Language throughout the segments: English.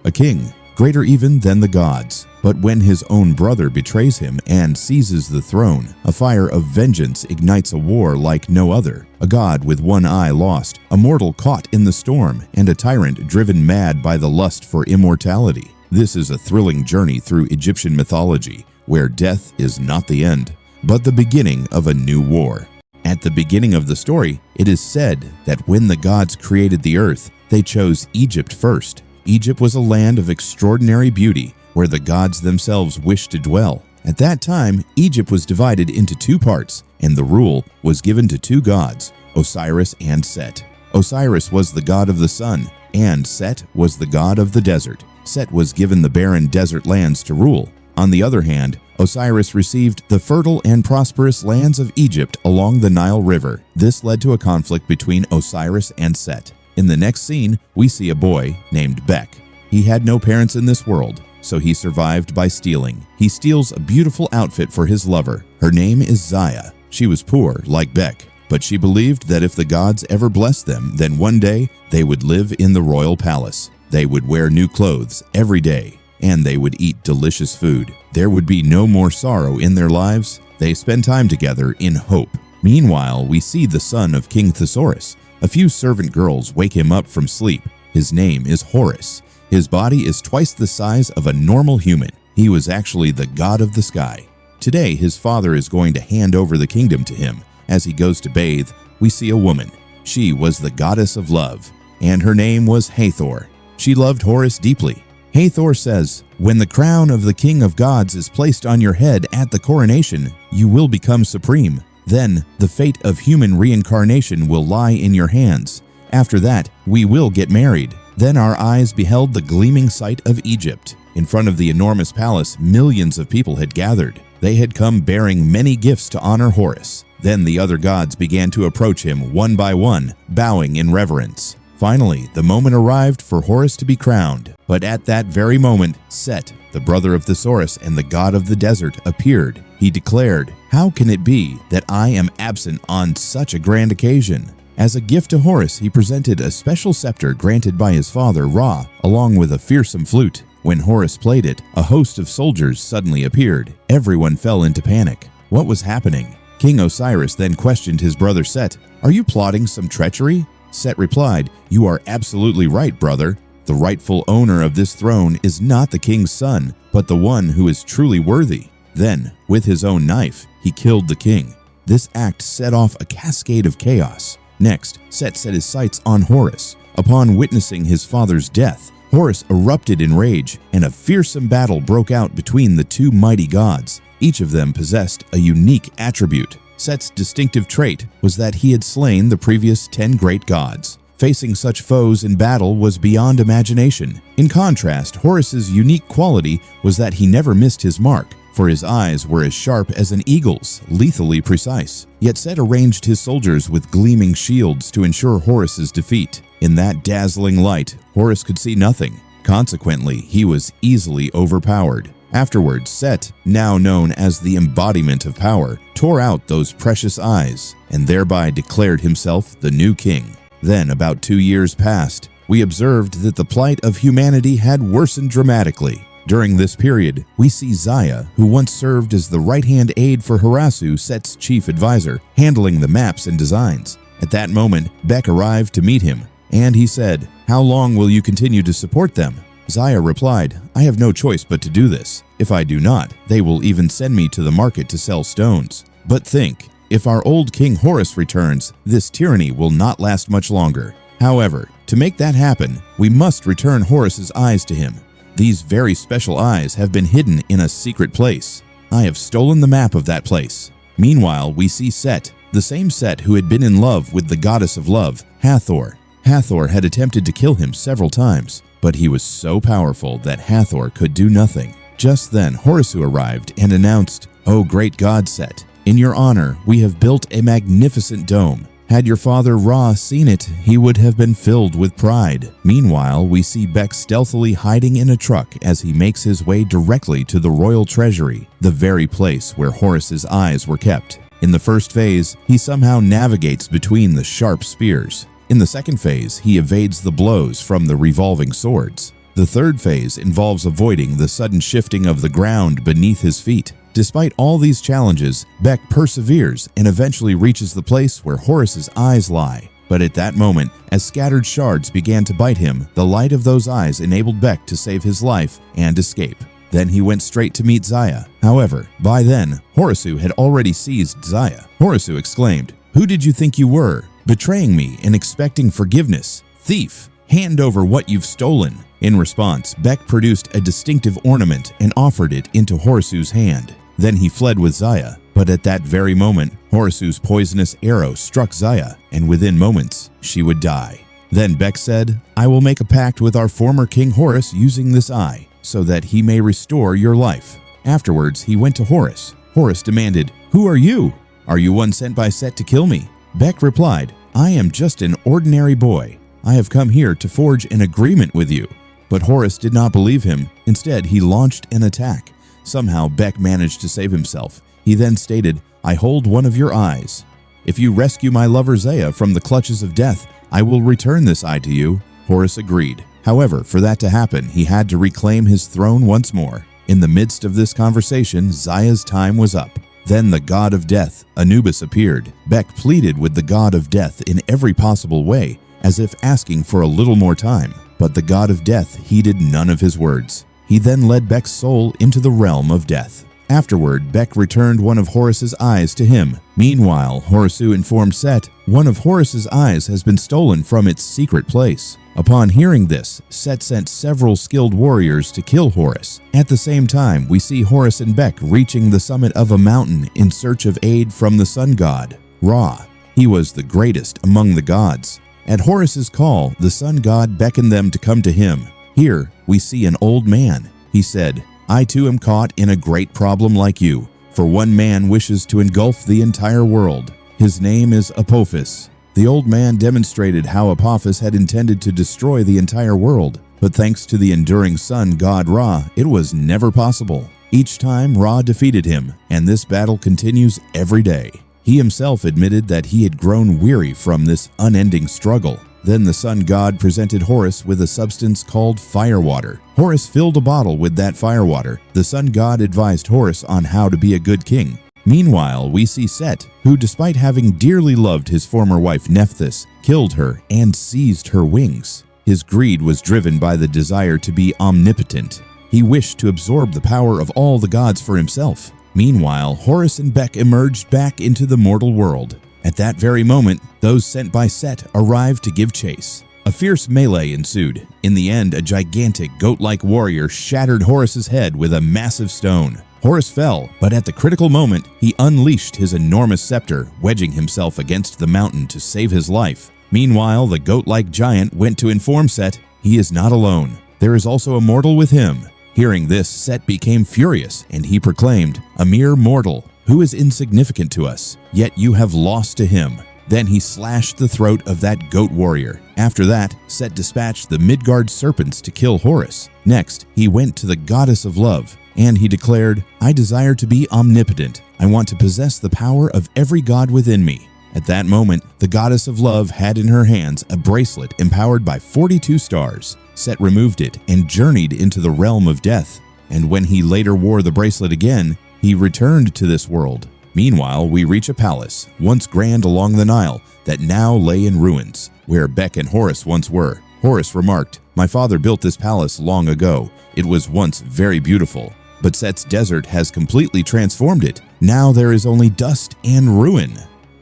a king, greater even than the gods. But when his own brother betrays him and seizes the throne, a fire of vengeance ignites a war like no other. A god with one eye lost, a mortal caught in the storm, and a tyrant driven mad by the lust for immortality. This is a thrilling journey through Egyptian mythology, where death is not the end, but the beginning of a new war. At the beginning of the story, it is said that when the gods created the earth, they chose Egypt first. Egypt was a land of extraordinary beauty, where the gods themselves wished to dwell. At that time, Egypt was divided into two parts, and the rule was given to two gods, Osiris and Set. Osiris was the god of the sun, and Set was the god of the desert. Set was given the barren desert lands to rule. On the other hand, Osiris received the fertile and prosperous lands of Egypt along the Nile River. This led to a conflict between Osiris and Set. In the next scene, we see a boy named Bek. He had no parents in this world, so he survived by stealing. He steals a beautiful outfit for his lover. Her name is Zaya. She was poor, like Bek, but she believed that if the gods ever blessed them, then one day they would live in the royal palace. They would wear new clothes every day, and they would eat delicious food. There would be no more sorrow in their lives. They spend time together in hope. Meanwhile, we see the son of King Thesaurus. A few servant girls wake him up from sleep. His name is Horus. His body is twice the size of a normal human. He was actually the god of the sky. Today, his father is going to hand over the kingdom to him. As he goes to bathe, we see a woman. She was the goddess of love, and her name was Hathor. She loved Horus deeply. Hathor says, "When the crown of the king of gods is placed on your head at the coronation, you will become supreme. Then the fate of human reincarnation will lie in your hands. After that, we will get married." Then our eyes beheld the gleaming sight of Egypt. In front of the enormous palace, millions of people had gathered. They had come bearing many gifts to honor Horus. Then the other gods began to approach him one by one, bowing in reverence. Finally, the moment arrived for Horus to be crowned. But at that very moment, Set, the brother of Thesaurus and the god of the desert, appeared. He declared, "How can it be that I am absent on such a grand occasion?" As a gift to Horus, he presented a special scepter granted by his father, Ra, along with a fearsome flute. When Horus played it, a host of soldiers suddenly appeared. Everyone fell into panic. What was happening? King Osiris then questioned his brother Set, "Are you plotting some treachery?" Set replied, "You are absolutely right, brother. The rightful owner of this throne is not the king's son, but the one who is truly worthy." Then, with his own knife, he killed the king. This act set off a cascade of chaos. Next, Set set his sights on Horus. Upon witnessing his father's death, Horus erupted in rage, and a fearsome battle broke out between the two mighty gods. Each of them possessed a unique attribute. Set's distinctive trait was that he had slain the previous 10 great gods. Facing such foes in battle was beyond imagination. In contrast, Horus's unique quality was that he never missed his mark, for his eyes were as sharp as an eagle's, lethally precise. Yet Set arranged his soldiers with gleaming shields to ensure Horus's defeat. In that dazzling light, Horus could see nothing. Consequently, he was easily overpowered. Afterwards, Set, now known as the embodiment of power, tore out those precious eyes and thereby declared himself the new king. Then, about 2 years passed. We observed that the plight of humanity had worsened dramatically. During this period, we see Zaya, who once served as the right-hand aide for Harasu, Set's chief advisor, handling the maps and designs. At that moment, Bek arrived to meet him, and he said, "How long will you continue to support them?" Zaya replied, "I have no choice but to do this. If I do not, they will even send me to the market to sell stones. But think, if our old King Horus returns, this tyranny will not last much longer. However, to make that happen, we must return Horus's eyes to him. These very special eyes have been hidden in a secret place. I have stolen the map of that place." Meanwhile, we see Set, the same Set who had been in love with the goddess of love, Hathor. Hathor had attempted to kill him several times, but he was so powerful that Hathor could do nothing. Just then, Horus arrived and announced, "O great god Set, in your honor, we have built a magnificent dome. Had your father Ra seen it, he would have been filled with pride." Meanwhile, we see Bek stealthily hiding in a truck as he makes his way directly to the royal treasury, the very place where Horus's eyes were kept. In the first phase, he somehow navigates between the sharp spears. In the second phase, he evades the blows from the revolving swords. The third phase involves avoiding the sudden shifting of the ground beneath his feet. Despite all these challenges, Beck perseveres and eventually reaches the place where Horus's eyes lie. But at that moment, as scattered shards began to bite him, the light of those eyes enabled Beck to save his life and escape. Then he went straight to meet Zaya. However, by then, Horisu had already seized Zaya. Horisu exclaimed, "Who did you think you were? Betraying me and expecting forgiveness? Thief! Hand over what you've stolen." In response, Beck produced a distinctive ornament and offered it into Horisu's hand. Then he fled with Zaya. But at that very moment, Horisu's poisonous arrow struck Zaya, and within moments, she would die. Then Beck said, "I will make a pact with our former king Horus using this eye, so that he may restore your life." Afterwards, he went to Horus. Horus demanded, "Who are you? Are you one sent by Set to kill me?" Beck replied, "I am just an ordinary boy. I have come here to forge an agreement with you." But Horus did not believe him. Instead, he launched an attack. Somehow, Beck managed to save himself. He then stated, "I hold one of your eyes. If you rescue my lover Zaya from the clutches of death, I will return this eye to you." Horus agreed. However, for that to happen, he had to reclaim his throne once more. In the midst of this conversation, Zaya's time was up. Then the god of death, Anubis, appeared. Beck pleaded with the god of death in every possible way, as if asking for a little more time. But the god of death heeded none of his words. He then led Beck's soul into the realm of death. Afterward, Beck returned one of Horus's eyes to him. Meanwhile, Horisu informed Set, "One of Horus's eyes has been stolen from its secret place." Upon hearing this, Set sent several skilled warriors to kill Horus. At the same time, we see Horus and Beck reaching the summit of a mountain in search of aid from the sun god, Ra. He was the greatest among the gods. At Horus's call, the sun god beckoned them to come to him. Here, we see an old man. He said, "I too am caught in a great problem like you, for one man wishes to engulf the entire world. His name is Apophis." The old man demonstrated how Apophis had intended to destroy the entire world, but thanks to the enduring sun god Ra, it was never possible. Each time Ra defeated him, and this battle continues every day. He himself admitted that he had grown weary from this unending struggle. Then the sun god presented Horus with a substance called firewater. Horus filled a bottle with that firewater. The sun god advised Horus on how to be a good king. Meanwhile, we see Set, who despite having dearly loved his former wife Nephthys, killed her and seized her wings. His greed was driven by the desire to be omnipotent. He wished to absorb the power of all the gods for himself. Meanwhile, Horus and Beck emerged back into the mortal world. At that very moment, those sent by Set arrived to give chase. A fierce melee ensued. In the end, a gigantic goat-like warrior shattered Horus's head with a massive stone. Horus fell, but at the critical moment, he unleashed his enormous scepter, wedging himself against the mountain to save his life. Meanwhile, the goat-like giant went to inform Set he is not alone. There is also a mortal with him. Hearing this, Set became furious, and he proclaimed, "A mere mortal, who is insignificant to us, yet you have lost to him." Then he slashed the throat of that goat warrior. After that, Set dispatched the Midgard serpents to kill Horus. Next, he went to the goddess of love, and he declared, "I desire to be omnipotent. I want to possess the power of every god within me." At that moment, the goddess of love had in her hands a bracelet empowered by 42 stars. Set removed it and journeyed into the realm of death. And when he later wore the bracelet again, he returned to this world. Meanwhile, we reach a palace, once grand along the Nile, that now lay in ruins, where Beck and Horus once were. Horus remarked, "My father built this palace long ago. It was once very beautiful, but Set's desert has completely transformed it. Now there is only dust and ruin."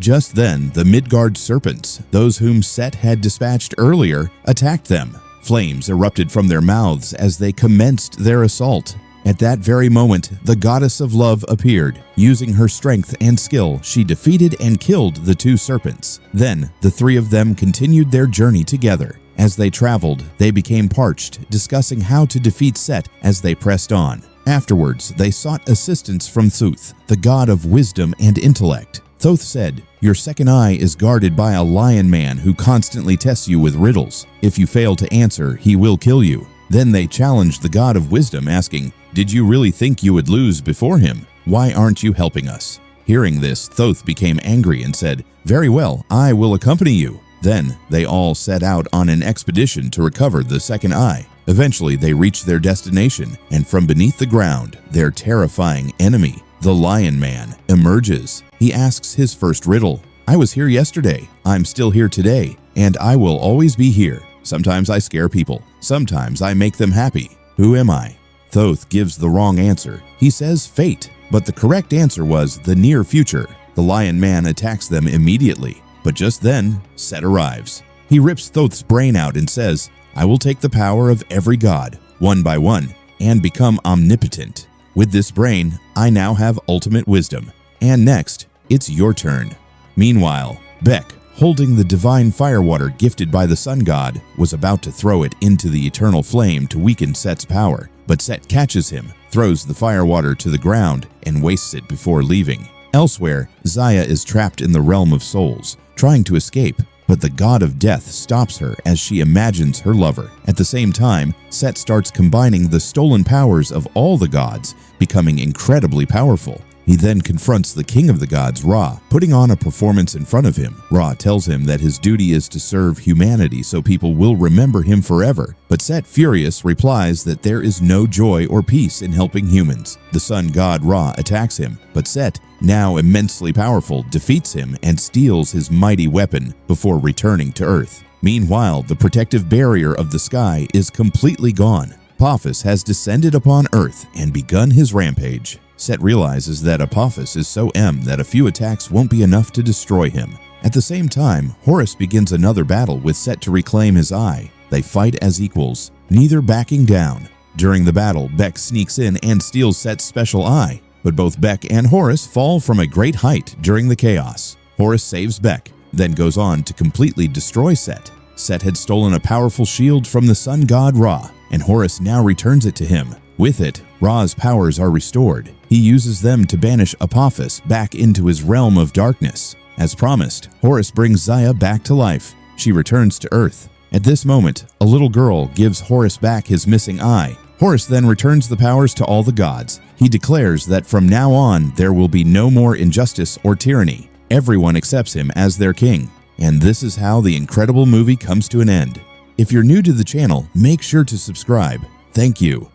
Just then, the Midgard serpents, those whom Set had dispatched earlier, attacked them. Flames erupted from their mouths as they commenced their assault. At that very moment, the goddess of love appeared. Using her strength and skill, she defeated and killed the two serpents. Then, the three of them continued their journey together. As they traveled, they became parched, discussing how to defeat Set as they pressed on. Afterwards, they sought assistance from Thoth, the god of wisdom and intellect. Thoth said, "Your second eye is guarded by a lion man who constantly tests you with riddles. If you fail to answer, he will kill you." Then they challenged the god of wisdom, asking, "Did you really think you would lose before him? Why aren't you helping us?" Hearing this, Thoth became angry and said, "Very well, I will accompany you." Then they all set out on an expedition to recover the second eye. Eventually, they reach their destination, and from beneath the ground, their terrifying enemy, the Lion Man, emerges. He asks his first riddle. I was here yesterday, I'm still here today, and I will always be here. Sometimes I scare people, sometimes I make them happy. Who am I? Thoth gives the wrong answer. He says fate, but the correct answer was the near future. The Lion Man attacks them immediately, but just then, Set arrives. He rips Thoth's brain out and says, I will take the power of every god, one by one, and become omnipotent. With this brain, I now have ultimate wisdom. And next, it's your turn. Meanwhile, Beck, holding the divine firewater gifted by the sun god, was about to throw it into the eternal flame to weaken Set's power, but Set catches him, throws the firewater to the ground, and wastes it before leaving. Elsewhere, Zaya is trapped in the realm of souls, trying to escape, but the god of death stops her as she imagines her lover. At the same time, Set starts combining the stolen powers of all the gods, becoming incredibly powerful. He then confronts the king of the gods, Ra, putting on a performance in front of him. Ra tells him that his duty is to serve humanity so people will remember him forever. But Set, furious, replies that there is no joy or peace in helping humans. The sun god Ra attacks him, but Set, now immensely powerful, defeats him and steals his mighty weapon before returning to Earth. Meanwhile, the protective barrier of the sky is completely gone. Apophis has descended upon Earth and begun his rampage. Set realizes that Apophis is so that a few attacks won't be enough to destroy him. At the same time, Horus begins another battle with Set to reclaim his eye. They fight as equals, neither backing down. During the battle, Beck sneaks in and steals Set's special eye, but both Beck and Horus fall from a great height during the chaos. Horus saves Beck, then goes on to completely destroy Set. Set had stolen a powerful shield from the sun god Ra, and Horus now returns it to him. With it, Ra's powers are restored. He uses them to banish Apophis back into his realm of darkness. As promised, Horus brings Zaya back to life. She returns to Earth. At this moment, a little girl gives Horus back his missing eye. Horus then returns the powers to all the gods. He declares that from now on, there will be no more injustice or tyranny. Everyone accepts him as their king. And this is how the incredible movie comes to an end. If you're new to the channel, make sure to subscribe. Thank you.